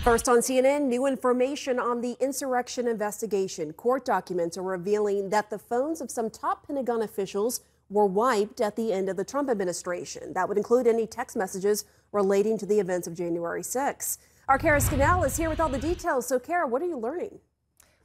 First on CNN, new information on the insurrection investigation. Court documents are revealing that the phones of some top Pentagon officials were wiped at the end of the Trump administration. That would include any text messages relating to the events of January 6. Our Kara Scannell is here with all the details. So, Kara, what are you learning?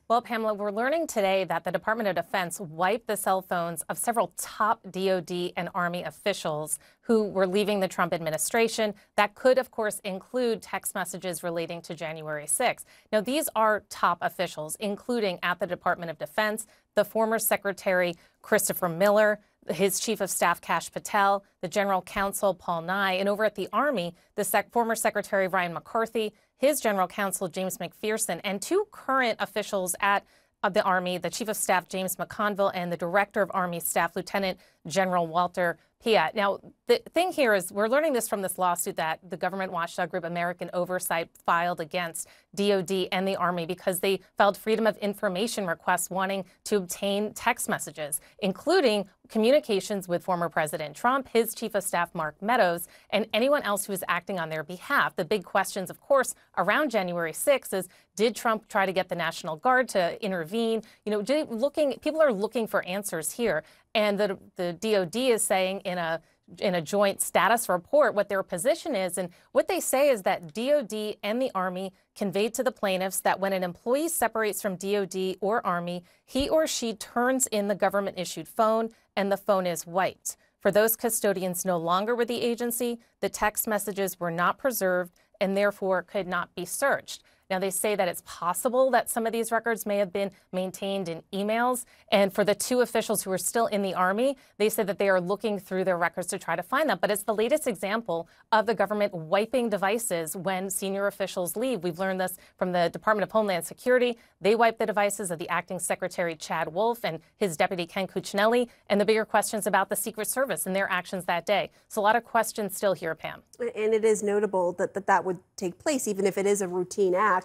Well, Pamela, we're learning today that the Department of Defense wiped the cell phones of several top DOD and Army officials who were leaving the Trump administration. That could, of course, include text messages relating to January 6th. Now, these are top officials, including at the Department of Defense, the former Secretary Christopher Miller, his Chief of Staff Kash Patel, the General Counsel Paul Nye, and over at the Army, the former Secretary Ryan McCarthy, his General Counsel James McPherson, and two current officials at the Army, the Chief of Staff James McConville and the Director of Army Staff Lieutenant General Walter Piatt. Now, the thing here is we're learning this from this lawsuit that the government watchdog group American Oversight filed against DOD and the Army because they filed Freedom of Information requests wanting to obtain text messages, including communications with former President Trump, his Chief of Staff Mark Meadows, and anyone else who is acting on their behalf. The big questions, of course, around January 6th is, did Trump try to get the National Guard to intervene? You know, people are looking for answers here. And the DOD is saying in a joint status report what their position is. And what they say is that DOD and the Army conveyed to the plaintiffs that when an employee separates from DOD or Army, he or she turns in the government-issued phone and the phone is wiped. For those custodians no longer with the agency, the text messages were not preserved and therefore could not be searched. Now, they say that it's possible that some of these records may have been maintained in emails. And for the two officials who are still in the Army, they said that they are looking through their records to try to find them. But it's the latest example of the government wiping devices when senior officials leave. We've learned this from the Department of Homeland Security. They wiped the devices of the acting Secretary Chad Wolf and his deputy Ken Cuccinelli. And the bigger questions about the Secret Service and their actions that day. So a lot of questions still here, Pam. And it is notable that would take place, even if it is a routine act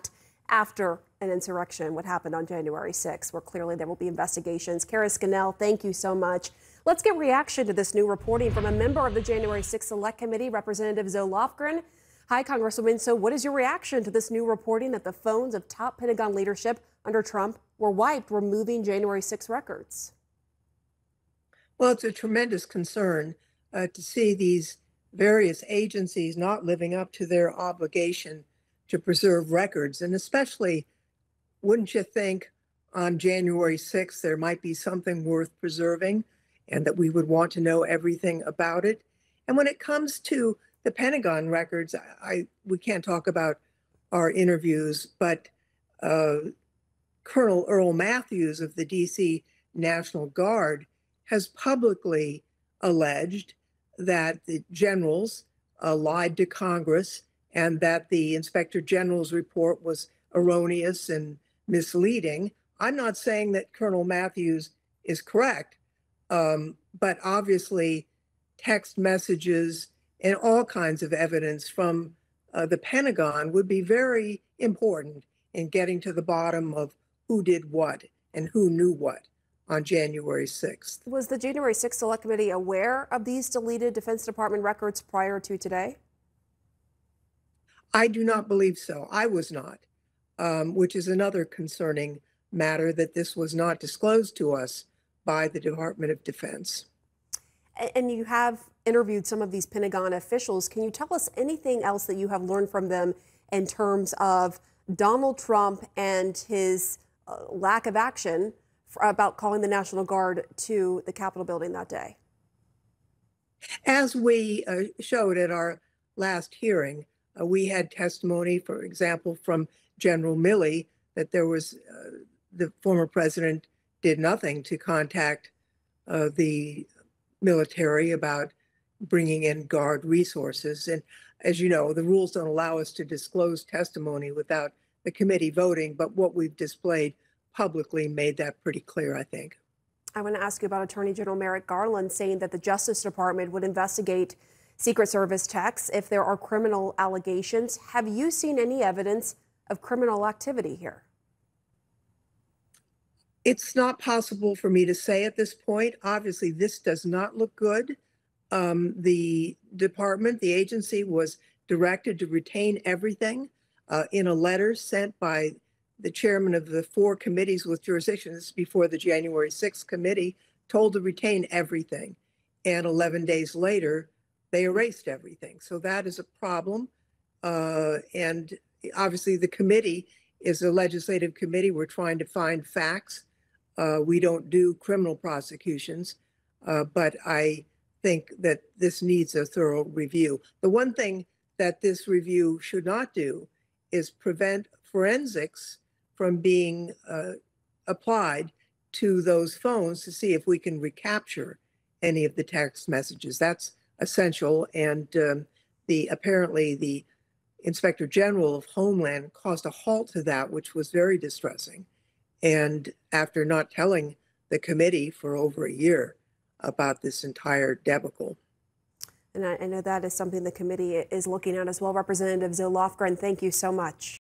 after an insurrection, what happened on January 6th, where clearly there will be investigations. Kara Scannell, thank you so much. Let's get reaction to this new reporting from a member of the January 6th Select Committee, Representative Zoe Lofgren. Hi, Congresswoman. So what is your reaction to this new reporting that the phones of top Pentagon leadership under Trump were wiped, removing January 6 records? Well, it's a tremendous concern to see these various agencies not living up to their obligation to preserve records. And especially, wouldn't you think on January 6th, there might be something worth preserving and that we would want to know everything about it? And when it comes to the Pentagon records, we can't talk about our interviews, but Colonel Earl Matthews of the DC National Guard has publicly alleged that the generals lied to Congress and that the Inspector General's report was erroneous and misleading. I'm not saying that Colonel Matthews is correct, but obviously text messages and all kinds of evidence from the Pentagon would be very important in getting to the bottom of who did what and who knew what on January 6th. Was the January 6th Select Committee aware of these deleted Defense Department records prior to today? I do not believe so. I was not, which is another concerning matter, that this was not disclosed to us by the Department of Defense. And you have interviewed some of these Pentagon officials. Can you tell us anything else that you have learned from them in terms of Donald Trump and his lack of action about calling the National Guard to the Capitol building that day? As we showed at our last hearing, we had testimony, for example, from General Milley that there was the former president did nothing to contact the military about bringing in Guard resources. And as you know, the rules don't allow us to disclose testimony without the committee voting, but what we've displayed publicly made that pretty clear, I think. I want to ask you about Attorney General Merrick Garland saying that the Justice Department would investigate Secret Service checks if there are criminal allegations. Have you seen any evidence of criminal activity here? It's not possible for me to say at this point. Obviously, this does not look good. The department, the agency, was directed to retain everything. in a letter sent by the chairman of the 4 committees with jurisdictions before the January 6th committee, told to retain everything. And 11 days later, they erased everything. So that is a problem. And obviously the committee is a legislative committee. We're trying to find facts. We don't do criminal prosecutions, but I think that this needs a thorough review. The one thing that this review should not do is prevent forensics from being applied to those phones to see if we can recapture any of the text messages. That's essential. And apparently the Inspector General of Homeland caused a halt to that, which was very distressing. And after not telling the committee for over a year about this entire debacle. And I know that is something the committee is looking at as well. Representative Zoe Lofgren, thank you so much.